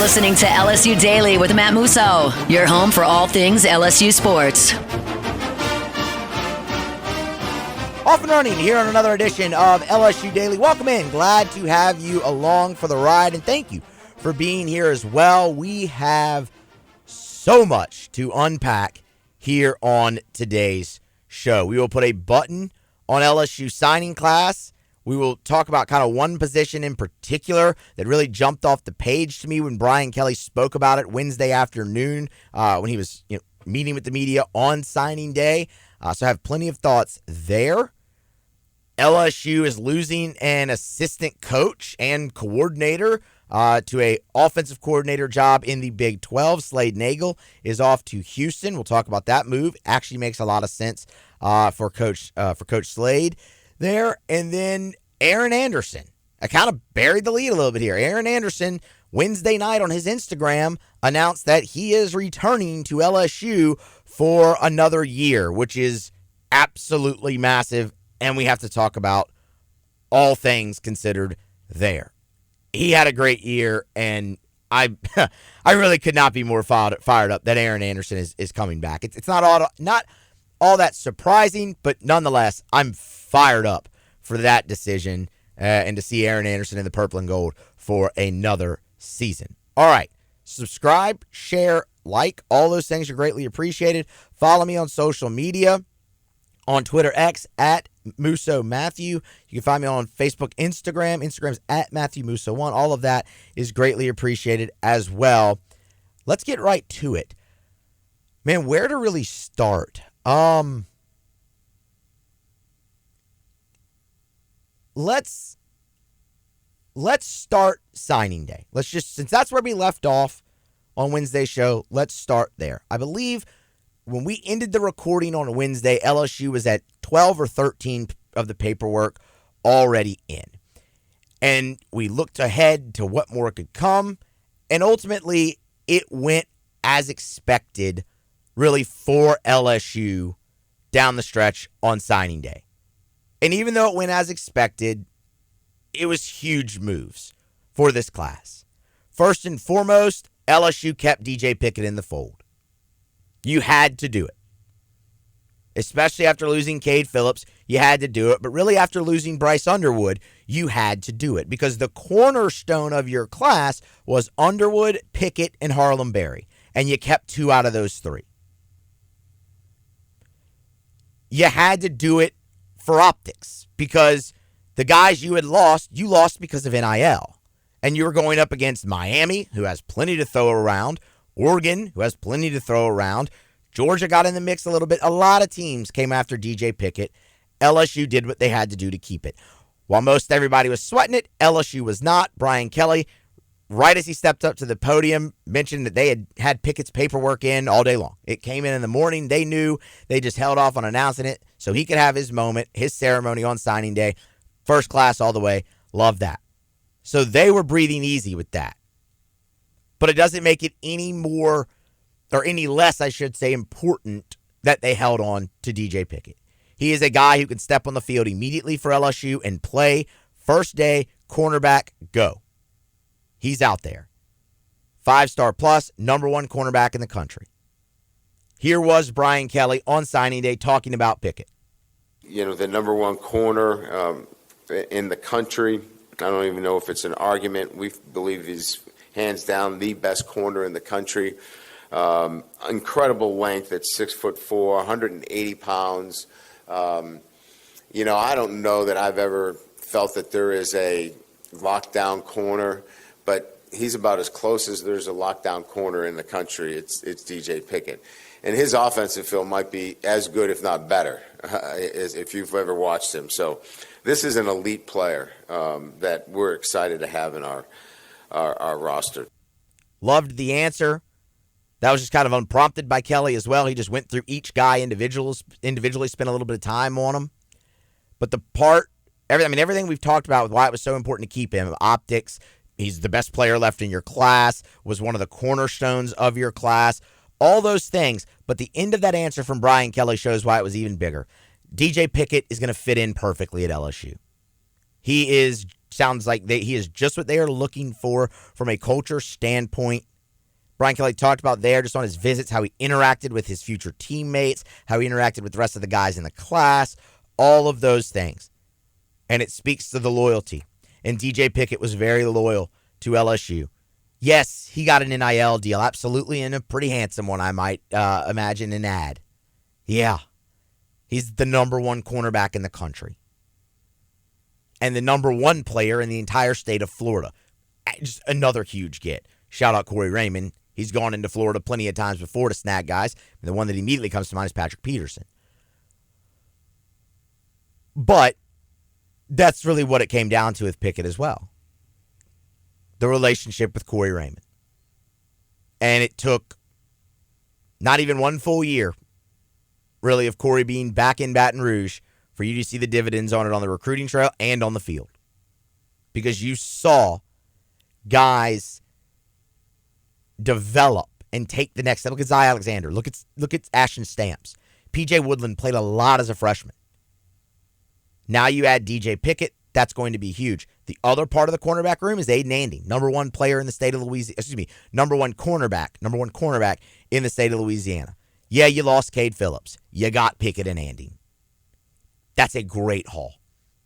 listening to LSU Daily with Matt Musso, your home for all things LSU sports. Off and running here on another edition of LSU Daily. Welcome in. Glad to have you along for the ride, and thank you for being here as well. We have so much to unpack here on today's show. We will put a button on LSU signing class. We will talk about kind of one position in particular that really jumped off the page to me when Brian Kelly spoke about it Wednesday afternoon when he was meeting with the media on signing day. So I have plenty of thoughts there. LSU is losing an assistant coach and coordinator to a offensive coordinator job in the Big 12. Slade Nagle is off to Houston. We'll talk about that move. Actually makes a lot of sense for Coach Slade there. And then Aaron Anderson. I kind of buried the lead a little bit here. Aaron Anderson, Wednesday night on his Instagram, announced that he is returning to LSU for another year, which is absolutely massive. And we have to talk about all things considered there. He had a great year, and I really could not be more fired up that Aaron Anderson is coming back. It's not all that surprising, but nonetheless, I'm fired up for that decision and to see Aaron Anderson in the purple and gold for another season. All right, subscribe, share, like, all those things are greatly appreciated. Follow me on social media. On Twitter X at Musso Matthew. You can find me on Facebook, Instagram. Instagram's at Matthew Musso1. All of that is greatly appreciated as well. Let's get right to it. Man, where to really start? Let's start signing day. Since that's where we left off on Wednesday's show, let's start there. I believe when we ended the recording on Wednesday, LSU was at 12 or 13 of the paperwork already in. And we looked ahead to what more could come. And ultimately, it went as expected, really, for LSU down the stretch on signing day. And even though it went as expected, it was huge moves for this class. First and foremost, LSU kept DJ Pickett in the fold. You had to do it. Especially after losing Cade Phillips, you had to do it. But really after losing Bryce Underwood, you had to do it. Because the cornerstone of your class was Underwood, Pickett, and Harlem Berry. And you kept 2 out of those 3. You had to do it for optics. Because the guys you lost because of NIL. And you were going up against Miami, who has plenty to throw around. Oregon, who has plenty to throw around. Georgia got in the mix a little bit. A lot of teams came after DJ Pickett. LSU did what they had to do to keep it. While most everybody was sweating it, LSU was not. Brian Kelly, right as he stepped up to the podium, mentioned that they had Pickett's paperwork in all day long. It came in the morning. They knew. They just held off on announcing it so he could have his moment, his ceremony on signing day. First class all the way. Love that. So they were breathing easy with that. But it doesn't make it any more, or any less, I should say, important that they held on to DJ Pickett. He is a guy who can step on the field immediately for LSU and play first day, cornerback, go. He's out there. 5-star plus, number 1 cornerback in the country. Here was Brian Kelly on signing day talking about Pickett. The number 1 corner in the country. I don't even know if it's an argument. We believe he's hands down the best corner in the country. Incredible length at 6'4", 180 pounds. I don't know that I've ever felt that there is a lockdown corner, but he's about as close as there's a lockdown corner in the country. It's DJ Pickett. And his offensive film might be as good, if not better, if you've ever watched him. So this is an elite player that we're excited to have in our roster. Loved the answer. That was just kind of unprompted by Kelly as well. He just went through each guy individually, spent a little bit of time on him. But everything we've talked about with why it was so important to keep him, optics, he's the best player left in your class, was one of the cornerstones of your class, all those things. But the end of that answer from Brian Kelly shows why it was even bigger. DJ Pickett is going to fit in perfectly at LSU. He is sounds like he is just what they are looking for from a culture standpoint. Brian Kelly talked about there just on his visits, how he interacted with his future teammates, how he interacted with the rest of the guys in the class, all of those things. And it speaks to the loyalty. And DJ Pickett was very loyal to LSU. Yes, he got an NIL deal, absolutely, and a pretty handsome one, I might imagine, and add. Yeah, he's the number one cornerback in the country. And the number one player in the entire state of Florida. Just another huge get. Shout out Corey Raymond. He's gone into Florida plenty of times before to snag guys. And the one that immediately comes to mind is Patrick Peterson. But that's really what it came down to with Pickett as well. The relationship with Corey Raymond. And it took not even one full year, really, of Corey being back in Baton Rouge for you to see the dividends on it on the recruiting trail and on the field. Because you saw guys develop and take the next step. Look at Zy Alexander. Look at Ashton Stamps. P.J. Woodland played a lot as a freshman. Now you add DJ Pickett. That's going to be huge. The other part of the cornerback room is Aiden Andy, number one player in the state of Louisiana. Number one cornerback in the state of Louisiana. Yeah, you lost Cade Phillips. You got Pickett and Andy. That's a great haul.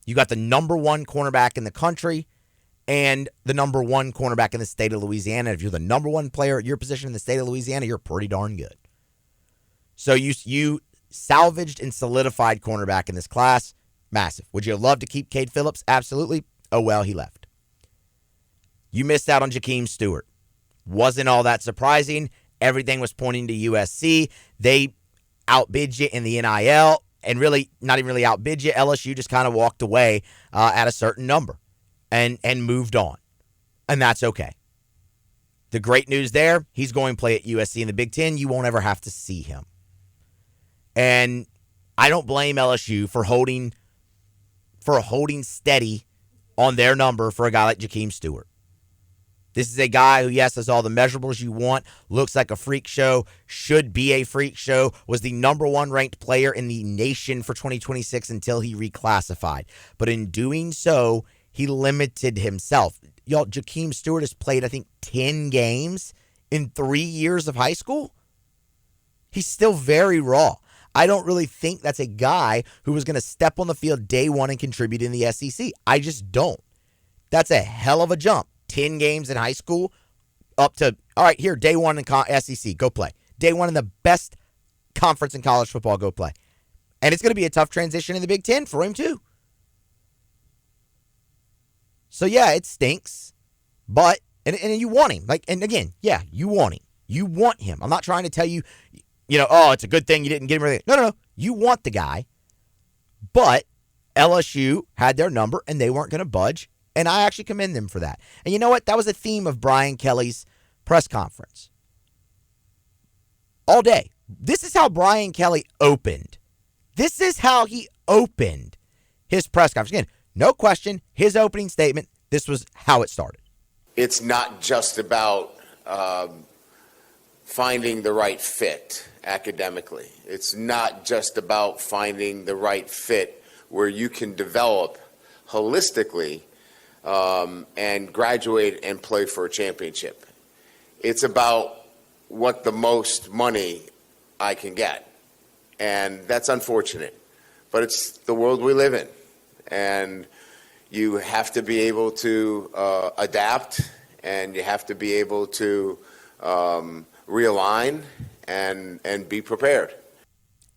You got the number one cornerback in the country and the number one cornerback in the state of Louisiana. If you're the number one player at your position in the state of Louisiana, you're pretty darn good. So you salvaged and solidified cornerback in this class. Massive. Would you love to keep Cade Phillips? Absolutely. Oh, well, he left. You missed out on Jakeem Stewart. Wasn't all that surprising. Everything was pointing to USC. They outbid you in the NIL, and really, not even really outbid you. LSU just kind of walked away at a certain number and moved on. And that's okay. The great news there, he's going to play at USC in the Big Ten. You won't ever have to see him. And I don't blame LSU for holding steady on their number for a guy like Jakeem Stewart. This is a guy who, yes, has all the measurables you want, looks like a freak show, should be a freak show, was the number one ranked player in the nation for 2026 until he reclassified. But in doing so, he limited himself. Y'all, Jakeem Stewart has played, I think, 10 games in 3 years of high school. He's still very raw. I don't really think that's a guy who was going to step on the field day one and contribute in the SEC. I just don't. That's a hell of a jump. 10 games in high school up to, all right, here, day one in SEC, go play. Day one in the best conference in college football, go play. And it's going to be a tough transition in the Big Ten for him too. So, yeah, it stinks. But, and you want him. And again, yeah, you want him. You want him. I'm not trying to tell you, oh, it's a good thing you didn't get him. No. You want the guy. But LSU had their number, and they weren't going to budge. And I actually commend them for that. And you know what? That was a theme of Brian Kelly's press conference. All day. This is how Brian Kelly opened. This is how he opened his press conference. Again, no question, his opening statement, this was how it started. It's not just about finding the right fit academically. It's not just about finding the right fit where you can develop holistically and graduate and play for a championship. It's about what the most money I can get. And that's unfortunate. But it's the world we live in. And you have to be able to adapt, and you have to be able to realign and be prepared.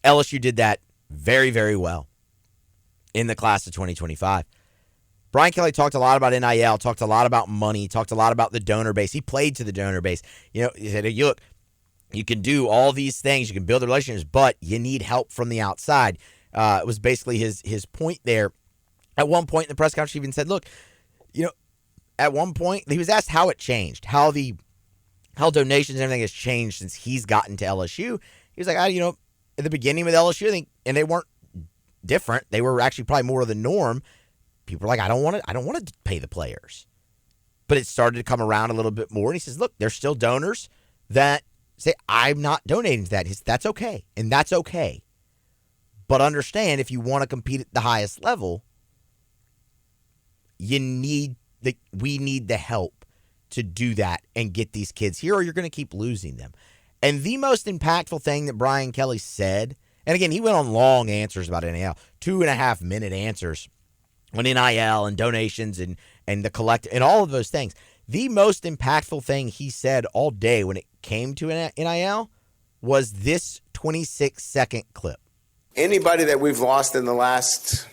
LSU did that very, very well in the class of 2025. Brian Kelly talked a lot about NIL, talked a lot about money, talked a lot about the donor base. He played to the donor base. He said, look, you can do all these things, you can build the relationships, but you need help from the outside. It was basically his point there. At one point in the press conference, he even said, look, at one point, he was asked how it changed, how donations and everything has changed since he's gotten to LSU. He was like, at the beginning with LSU, I think, and they weren't different. They were actually probably more of the norm. People were like, I don't want to pay the players. But it started to come around a little bit more. And he says, look, there's still donors that say, I'm not donating to that. That's okay. And that's okay. But understand, if you want to compete at the highest level, we need the help to do that and get these kids here, or you're going to keep losing them. And the most impactful thing that Brian Kelly said, and again, he went on long answers about NIL, 2.5 minute answers on NIL and donations and the collect and all of those things. The most impactful thing he said all day when it came to NIL was this 26-second clip. Anybody that we've lost in the last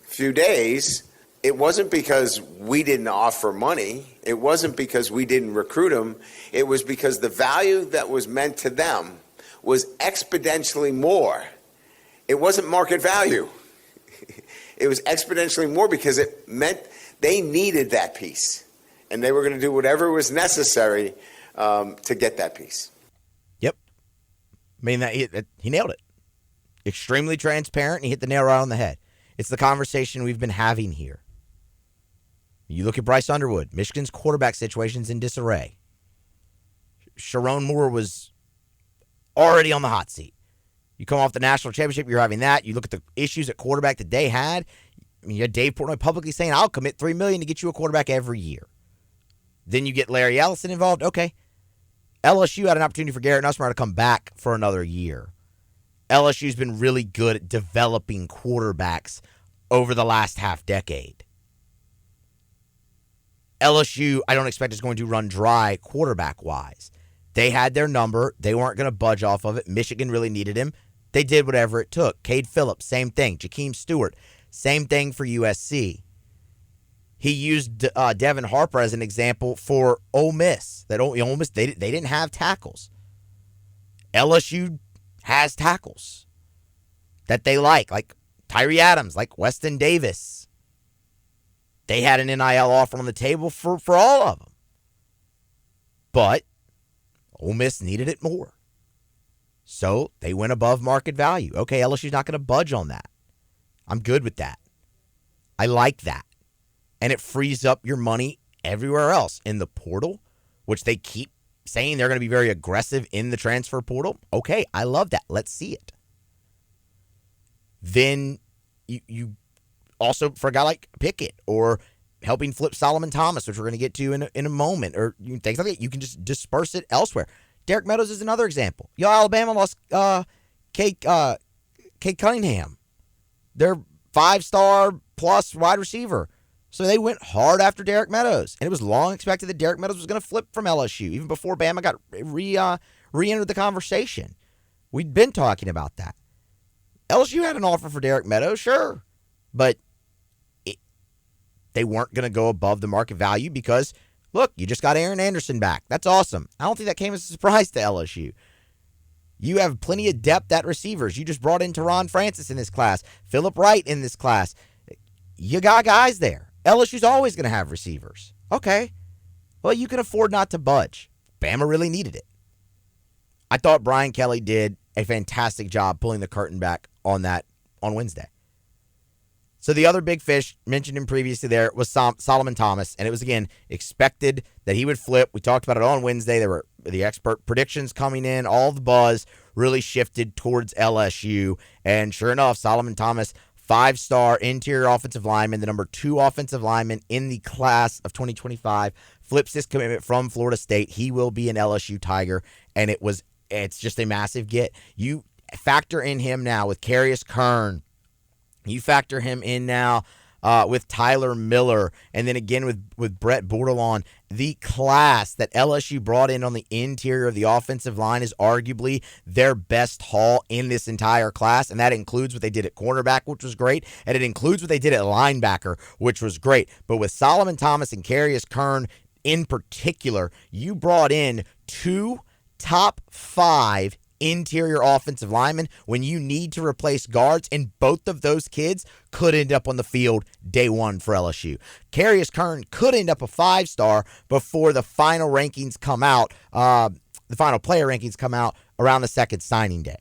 few days, it wasn't because we didn't offer money. It wasn't because we didn't recruit them. It was because the value that was meant to them was exponentially more. It wasn't market value. It was exponentially more because it meant they needed that piece. And they were going to do whatever was necessary to get that piece. Yep. I mean, he nailed it. Extremely transparent, and he hit the nail right on the head. It's the conversation we've been having here. You look at Bryce Underwood. Michigan's quarterback situation's in disarray. Sharon Moore was already on the hot seat. You come off the national championship, you're having that. You look at the issues at quarterback that they had. I mean, you had Dave Portnoy publicly saying, I'll commit $3 million to get you a quarterback every year. Then you get Larry Ellison involved. Okay. LSU had an opportunity for Garrett Nussmeier to come back for another year. LSU's been really good at developing quarterbacks over the last half decade. LSU, I don't expect is going to run dry quarterback-wise. They had their number. They weren't going to budge off of it. Michigan really needed him. They did whatever it took. Cade Phillips, same thing. Jakeem Stewart, same thing for USC. He used Devin Harper as an example for Ole Miss. Ole Miss, they didn't have tackles. LSU has tackles that they like Tyree Adams, like Weston Davis. They had an NIL offer on the table for all of them. But Ole Miss needed it more. So they went above market value. Okay, LSU's not going to budge on that. I'm good with that. I like that. And it frees up your money everywhere else. In the portal, which they keep saying they're going to be very aggressive in the transfer portal. Okay, I love that. Let's see it. Then you also, for a guy like Pickett or helping flip Solomon Thomas, which we're going to get to in a moment, or things like that, you can just disperse it elsewhere. Derek Meadows is another example. Alabama lost Kate Cunningham, their 5-star plus wide receiver. So they went hard after Derek Meadows. And it was long expected that Derek Meadows was going to flip from LSU, even before Bama got re-entered the conversation. We'd been talking about that. LSU had an offer for Derek Meadows, sure. But they weren't going to go above the market value because, look, you just got Aaron Anderson back. That's awesome. I don't think that came as a surprise to LSU. You have plenty of depth at receivers. You just brought in Teron Francis in this class, Phillip Wright in this class. You got guys there. LSU's always going to have receivers. Okay. Well, you can afford not to budge. Bama really needed it. I thought Brian Kelly did a fantastic job pulling the curtain back on that on Wednesday. So the other big fish mentioned him previously there was Solomon Thomas, and it was, again, expected that he would flip. We talked about it on Wednesday. There were the expert predictions coming in. All the buzz really shifted towards LSU, and sure enough, Solomon Thomas, 5-star interior offensive lineman, the number 2 offensive lineman in the class of 2025, flips his commitment from Florida State. He will be an LSU Tiger, and it's just a massive get. You factor in him now with Carius Kern. You factor him in now with Tyler Miller, and then again with Brett Bordelon. The class that LSU brought in on the interior of the offensive line is arguably their best haul in this entire class, and that includes what they did at cornerback, which was great, and it includes what they did at linebacker, which was great. But with Solomon Thomas and Carius Kern in particular, you brought in 2 top 5 interior offensive linemen when you need to replace guards, and both of those kids could end up on the field day one for LSU. Carius Kern could end up a 5-star before the final rankings come out, the final player rankings come out around the second signing day.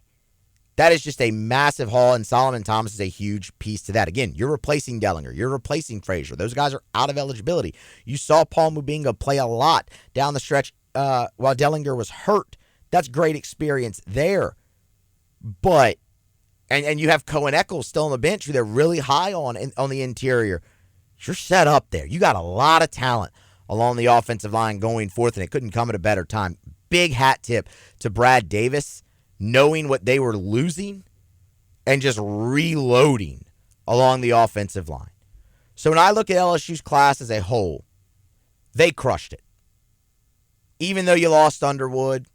That is just a massive haul, and Solomon Thomas is a huge piece to that. Again, you're replacing Dellinger. You're replacing Frazier. Those guys are out of eligibility. You saw Paul Mubinga play a lot down the stretch while Dellinger was hurt. That's great experience there. But, and you have Cohen Eccles still on the bench, who they're really high on the interior. You're set up there. You got a lot of talent along the offensive line going forth, and it couldn't come at a better time. Big hat tip to Brad Davis, knowing what they were losing and just reloading along the offensive line. So when I look at LSU's class as a whole, they crushed it. Even though you lost Underwood,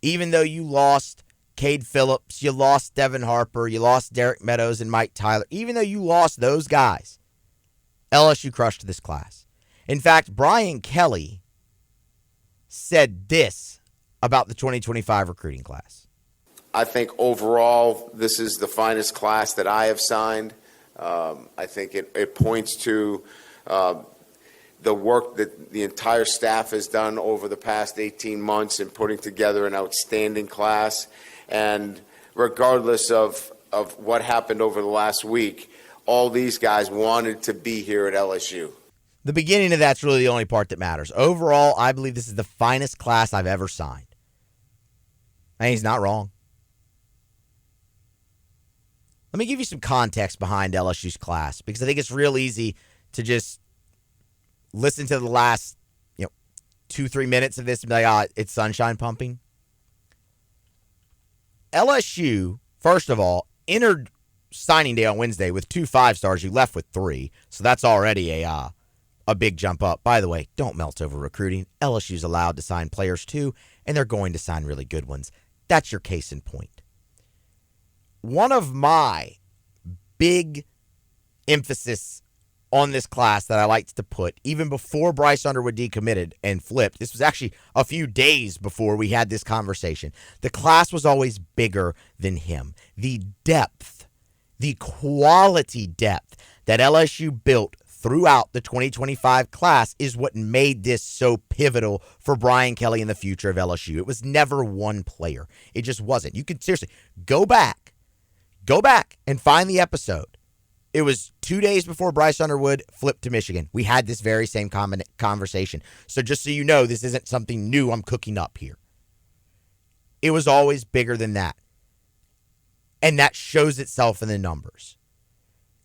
even though you lost Cade Phillips, you lost Devin Harper, you lost Derek Meadows and Mike Tyler, even though you lost those guys, LSU crushed this class. In fact, Brian Kelly said this about the 2025 recruiting class. I think overall, this is the finest class that I have signed. I think it points to the work that the entire staff has done over the past 18 months in putting together an outstanding class. And regardless of what happened over the last week, all these guys wanted to be here at LSU. The beginning of that's really the only part that matters. Overall, I believe this is the finest class I've ever signed. And he's not wrong. Let me give you some context behind LSU's class, because I think it's real easy to just listen to the last 2-3 minutes of this and be like, it's sunshine pumping. LSU, first of all, entered signing day on Wednesday with 2 5-stars. You left with 3, so that's already a big jump up. By the way, don't melt over recruiting. LSU's allowed to sign players too, and they're going to sign really good ones. That's your case in point. One of my big emphasis on this class that I liked to put, even before Bryce Underwood decommitted and flipped, this was actually a few days before we had this conversation, the class was always bigger than him. The depth, the quality depth that LSU built throughout the 2025 class is what made this so pivotal for Brian Kelly in the future of LSU. It was never one player. It just wasn't. You could seriously go back and find the episode. It was 2 days before Bryce Underwood flipped to Michigan. We had this very same conversation. So just so you know, this isn't something new I'm cooking up here. It was always bigger than that. And that shows itself in the numbers.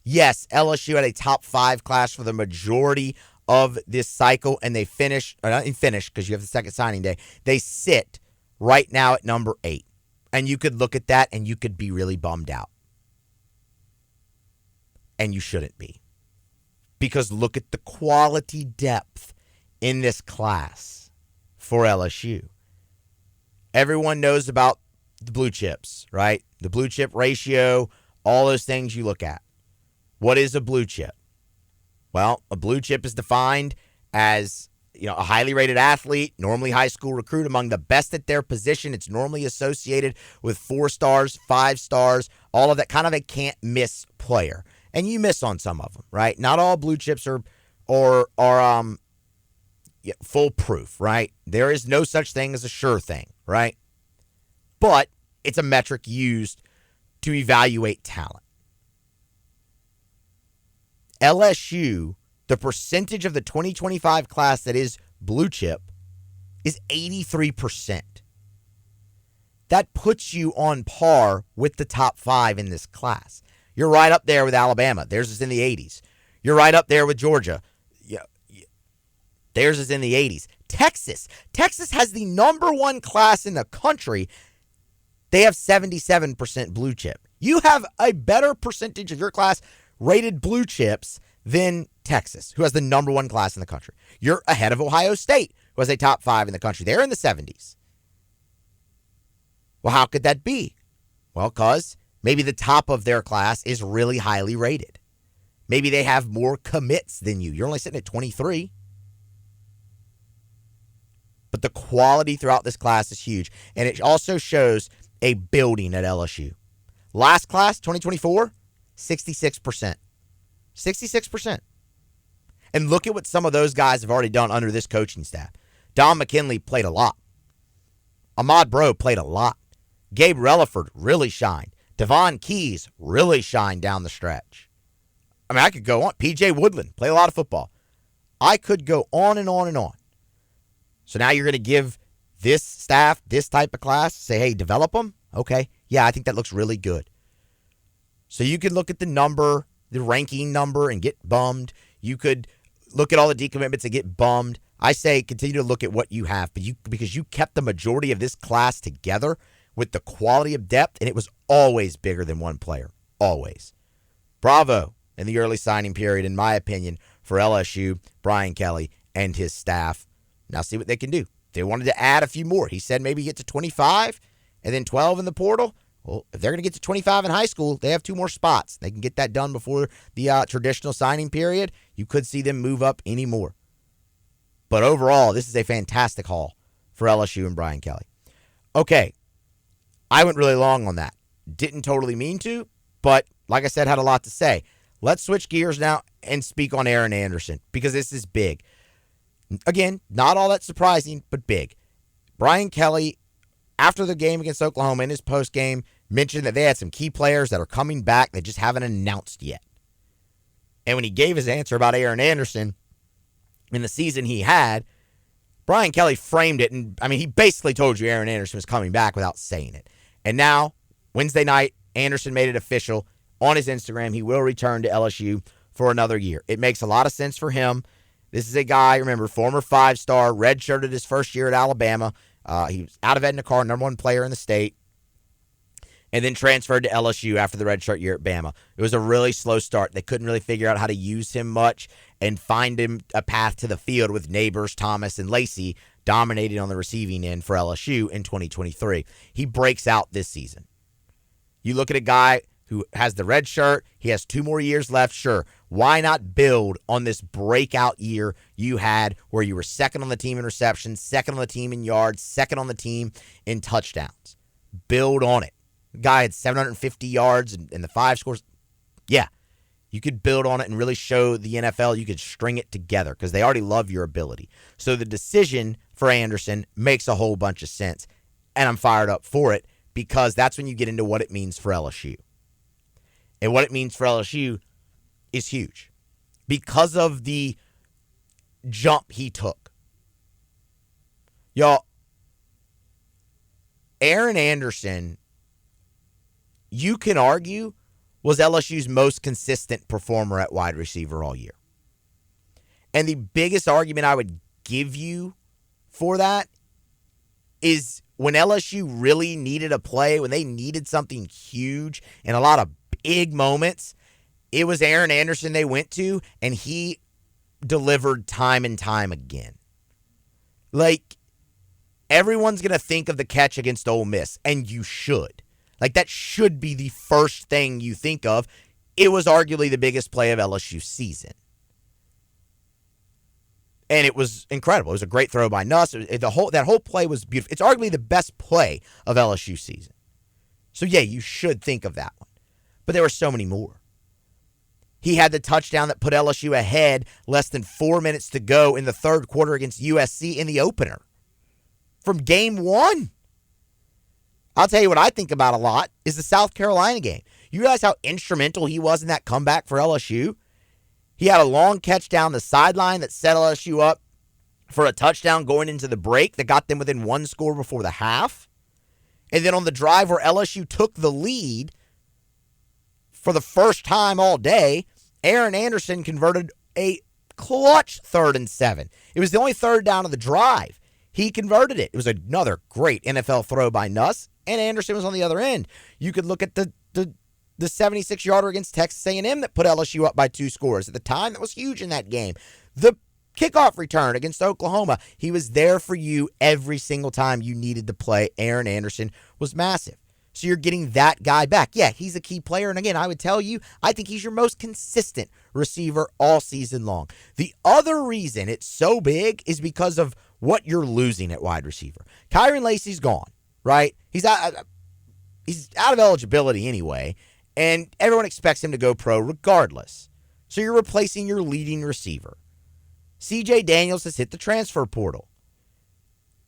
Yes, LSU had a top 5 class for the majority of this cycle, and they finished, because you have the second signing day, they sit right now at number 8. And you could look at that and you could be really bummed out. And you shouldn't be. Because look at the quality depth in this class for LSU. Everyone knows about the blue chips, right? The blue chip ratio, all those things you look at. What is a blue chip? Well, a blue chip is defined as a highly rated athlete, normally high school recruit, among the best at their position. It's normally associated with 4 stars, 5 stars, all of that, kind of a can't miss player. And you miss on some of them, right? Not all blue chips are foolproof, right? There is no such thing as a sure thing, right? But it's a metric used to evaluate talent. LSU, the percentage of the 2025 class that is blue chip is 83%. That puts you on par with the top 5 in this class. You're right up there with Alabama. Theirs is in the 80s. You're right up there with Georgia. Theirs is in the 80s. Texas has the number 1 class in the country. They have 77% blue chip. You have a better percentage of your class rated blue chips than Texas, who has the number 1 class in the country. You're ahead of Ohio State, who has a top 5 in the country. They're in the 70s. Well, how could that be? Well, because maybe the top of their class is really highly rated. Maybe they have more commits than you. You're only sitting at 23. But the quality throughout this class is huge. And it also shows a building at LSU. Last class, 2024, 66%. 66%. And look at what some of those guys have already done under this coaching staff. Don McKinley played a lot. Ahmad Bro played a lot. Gabe Relaford really shined. Devon Keys really shined down the stretch. I mean, I could go on. P.J. Woodland played a lot of football. I could go on and on and on. So now you're going to give this staff, this type of class, say, hey, develop them? Okay. Yeah, I think that looks really good. So you could look at the number, the ranking number, and get bummed. You could look at all the decommitments and get bummed. I say continue to look at what you have, because you kept the majority of this class together with the quality of depth, and it was always bigger than one player. Always. Bravo in the early signing period, in my opinion, for LSU, Brian Kelly, and his staff. Now see what they can do. They wanted to add a few more. He said maybe get to 25 and then 12 in the portal. Well, if they're going to get to 25 in high school, they have 2 more spots. They can get that done before the traditional signing period. You could see them move up any more. But overall, this is a fantastic haul for LSU and Brian Kelly. Okay, I went really long on that. Didn't totally mean to, but like I said, had a lot to say. Let's switch gears now and speak on Aaron Anderson, because this is big. Again, not all that surprising, but big. Brian Kelly, after the game against Oklahoma in his postgame, mentioned that they had some key players that are coming back. They just haven't announced yet. And when he gave his answer about Aaron Anderson in the season he had, Brian Kelly framed it. And he basically told you Aaron Anderson was coming back without saying it. And now, Wednesday night, Anderson made it official on his Instagram. He will return to LSU for another year. It makes a lot of sense for him. This is a guy, remember, former 5-star, redshirted his first year at Alabama. He was out of Edna Carr, number 1 player in the state, and then transferred to LSU after the redshirt year at Bama. It was a really slow start. They couldn't really figure out how to use him much and find him a path to the field, with Neighbors, Thomas, and Lacey dominating on the receiving end for LSU in 2023. He breaks out this season. You look at a guy who has the red shirt. He has 2 more years left. Sure, why not build on this breakout year you had, where you were second on the team in receptions, second on the team in yards, second on the team in touchdowns? Build on it. The guy had 750 yards and the 5 scores. Yeah, you could build on it and really show the NFL you could string it together, because they already love your ability. So the decision for Anderson makes a whole bunch of sense, and I'm fired up for it, because that's when you get into what it means for LSU. And what it means for LSU is huge because of the jump he took. Y'all, Aaron Anderson, you can argue, was LSU's most consistent performer at wide receiver all year. And the biggest argument I would give you for that is when LSU really needed a play, when they needed something huge and a lot of big moments, it was Aaron Anderson they went to, and he delivered time and time again. Like, everyone's going to think of the catch against Ole Miss, and you should. Like, that should be the first thing you think of. It was arguably the biggest play of LSU's season. And it was incredible. It was a great throw by Nuss. That whole play was beautiful. It's arguably the best play of LSU season. So, yeah, you should think of that one. But there were so many more. He had the touchdown that put LSU ahead less than 4 minutes to go in the third quarter against USC in the opener. From game 1. I'll tell you what I think about a lot is the South Carolina game. You realize how instrumental he was in that comeback for LSU? He had a long catch down the sideline that set LSU up for a touchdown going into the break that got them within 1 score before the half. And then on the drive where LSU took the lead, for the first time all day, Aaron Anderson converted a clutch 3rd and 7. It was the only third down of the drive. He converted it. It was another great NFL throw by Nuss, and Anderson was on the other end. You could look at the 76-yarder against Texas A&M that put LSU up by 2 scores. At the time, that was huge in that game. The kickoff return against Oklahoma, he was there for you every single time you needed to play. Aaron Anderson was massive. So you're getting that guy back. Yeah, he's a key player. And again, I would tell you, I think he's your most consistent receiver all season long. The other reason it's so big is because of what you're losing at wide receiver. Kyron Lacey's gone, right? He's out of eligibility anyway, and everyone expects him to go pro regardless. So you're replacing your leading receiver. CJ Daniels has hit the transfer portal.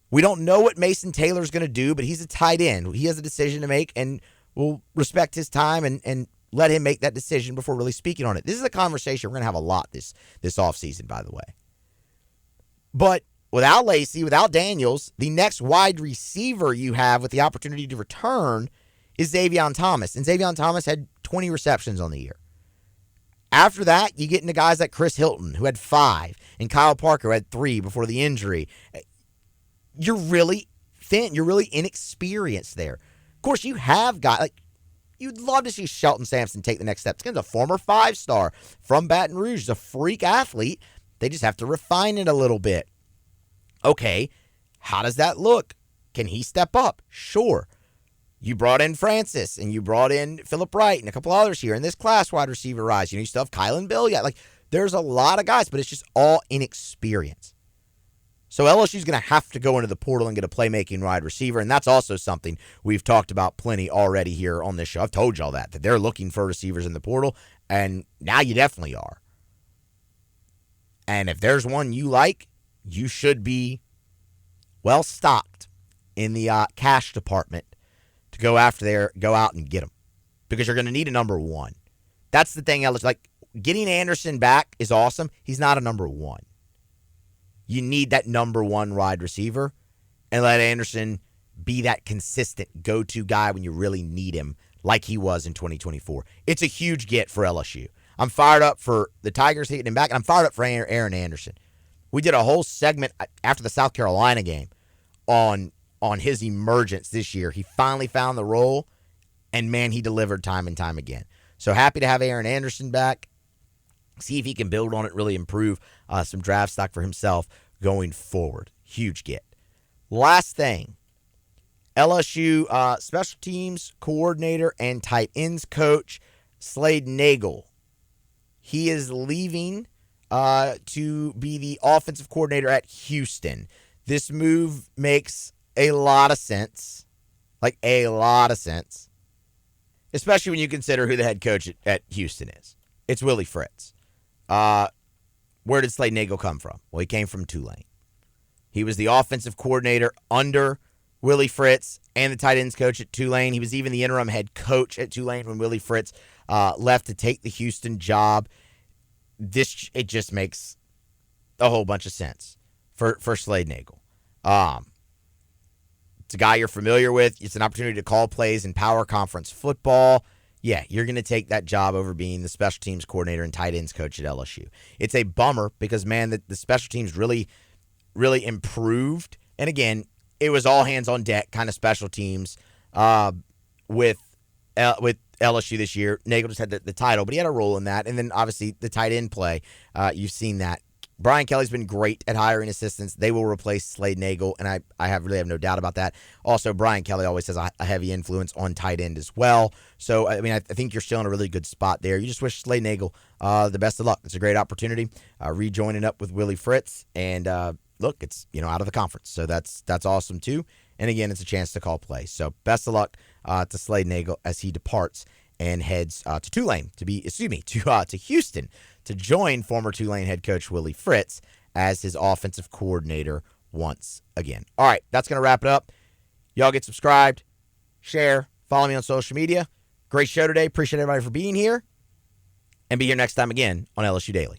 We don't know what Mason Taylor's going to do, but he's a tight end. He has a decision to make, and we'll respect his time and let him make that decision before really speaking on it. This is a conversation we're going to have a lot this offseason, by the way. But without Lacey, without Daniels, the next wide receiver you have with the opportunity to return is Xavier Thomas. And Xavier Thomas had 20 receptions on the year. After that, you get into guys like Chris Hilton, who had 5, and Kyle Parker, who had 3 before the injury. You're really thin. You're really inexperienced there. Of course, you have got, like, you'd love to see Shelton Sampson take the next step. He's a former 5-star from Baton Rouge. He's a freak athlete. They just have to refine it a little bit. Okay, how does that look? Can he step up? Sure. You brought in Francis, and you brought in Phillip Wright, and a couple others here in this class wide receiver rise. You still have Kylan Bill yet. Like, there's a lot of guys, but it's just all inexperience. So LSU's going to have to go into the portal and get a playmaking wide receiver, and that's also something we've talked about plenty already here on this show. I've told y'all that they're looking for receivers in the portal, and now you definitely are. And if there's one you like, you should be well stocked in the cash department to go out and get them, because you're going to need a number 1. That's the thing. Like, getting Anderson back is awesome. He's not a number 1. You need that number 1 wide receiver, and let Anderson be that consistent go-to guy when you really need him, like he was in 2024. It's a huge get for LSU. I'm fired up for the Tigers hitting him back, and I'm fired up for Aaron Anderson. We did a whole segment after the South Carolina game on his emergence this year. He finally found the role, and man, he delivered time and time again. So happy to have Aaron Anderson back. See if he can build on it, really improve some draft stock for himself going forward. Huge get. Last thing, LSU special teams coordinator and tight ends coach Slade Nagle. He is leaving to be the offensive coordinator at Houston. This move makes a lot of sense. Like, a lot of sense. Especially when you consider who the head coach at Houston is. It's Willie Fritz. Where did Slade Nagle come from? Well, he came from Tulane. He was the offensive coordinator under Willie Fritz and the tight ends coach at Tulane. He was even the interim head coach at Tulane when Willie Fritz left to take the Houston job. It just makes a whole bunch of sense for Slade Nagle. It's a guy you're familiar with. It's an opportunity to call plays in power conference football. Yeah, you're going to take that job over being the special teams coordinator and tight ends coach at LSU. It's a bummer because, man, the special teams really, really improved. And again, it was all hands on deck kind of special teams with LSU this year. Nagle just had the title, but he had a role in that. And then, obviously, the tight end play. You've seen that. Brian Kelly's been great at hiring assistants. They will replace Slade Nagle, and I really have no doubt about that. Also, Brian Kelly always has a heavy influence on tight end as well. So, I mean, I think you're still in a really good spot there. You just wish Slade Nagle the best of luck. It's a great opportunity, rejoining up with Willie Fritz. And, look, it's, out of the conference. So that's awesome, too. And, again, it's a chance to call plays. So, best of luck to Slade Nagle as he departs and heads to Houston to join former Tulane head coach Willie Fritz as his offensive coordinator once again. All right, that's going to wrap it up. Y'all get subscribed, share, follow me on social media. Great show today. Appreciate everybody for being here. And be here next time again on LSU Daily.